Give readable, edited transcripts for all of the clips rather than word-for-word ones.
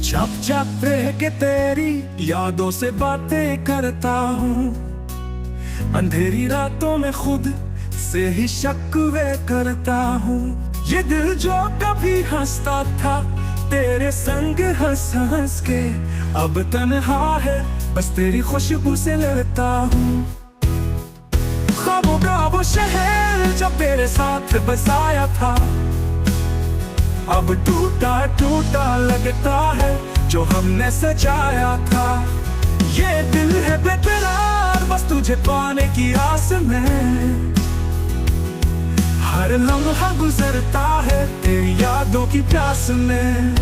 छप छप रह के तेरी यादों से बातें करता हूँ। अंधेरी रातों में खुद से ही शक वे करता हूँ। ये दिल जो कभी हंसता था तेरे संग हंस हंस के, अब तन्हा है बस तेरी खुशबू से लड़ता हूँ। ख्वाबों का वो शहर जब तेरे साथ बसाया था, अब टूटा टूटा लगता है जो हमने सजाया था। ये दिल है बेकरार बस तुझे पाने की आस में, हर लम्हा गुजरता है तेरी यादों की प्यास में।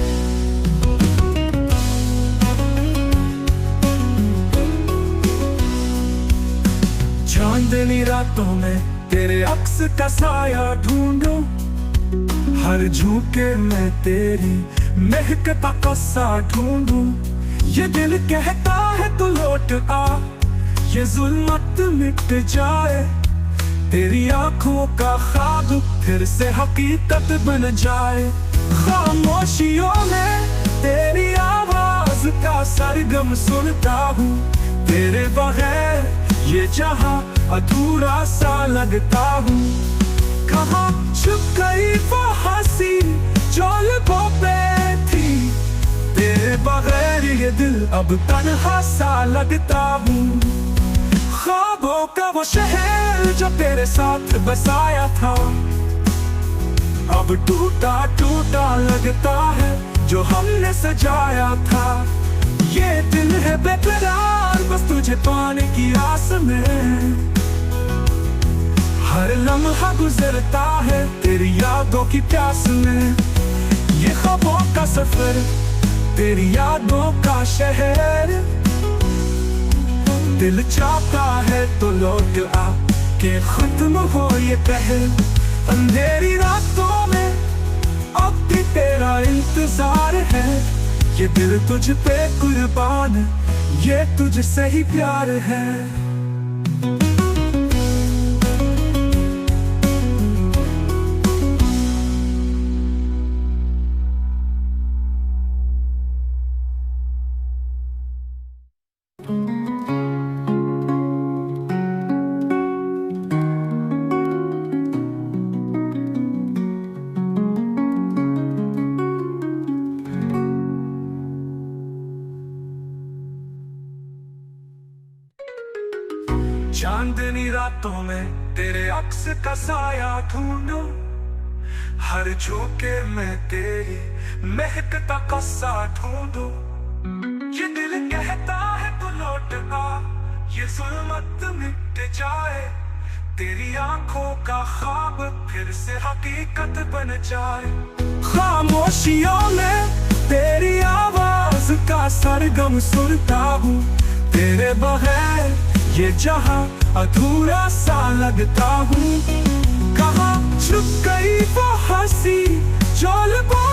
चांदनी रातों में तेरे अक्स का साया ढूंढूं, हर झोंके में तेरी महकता कस्सा ढूंढूं। ये दिल कहता है तू लौट आ, ये जुल्मत मिट जाए, तेरी आंखों का ख्वाब फिर से हकीकत बन जाए। खामोशियों में तेरी आवाज का सरगम सुनता हूँ, तेरे बगैर ये जहां अधूरा सा लगता हूँ। कहाँ छुप गई वो हंसी जो लबों पे थी, तेरे बगैर ये दिल अब तन्हा सा लगता हूँ। ख्वाबों का वो शहर जो तेरे साथ बसाया था, अब टूटा टूटा लगता है जो हमने सजाया था। ये दिल है बेकरार बस तुझे पाने की आस में, हर लम्हा गुजरता है तेरी यादों की प्यास में। ये ख्वाबों का सफर तेरी यादों का शहर, दिल चाहता है तो लौट आ के खत्म हो ये पहर। अंधेरी रातों में अब भी तेरा इंतजार है, ये दिल तुझ पे कुर्बान, ये तुझसे ही प्यार है। चांदनी रातों में तेरे अक्स का साया ढूंढूं, हर झोंके में तेरी महकता कस्सा ढूंढूं। ये दिल कहता है तू लौट आ, ये जुल्मत मिट जाए, तेरी आंखों का ख्वाब फिर से हकीकत बन जाए। खामोशियों में तेरी आवाज का सरगम सुनता हूँ, तेरे बगैर ये जहां अधूरा सा लगता हूँ। कहाँ छुप गई वो हंसी जो लबों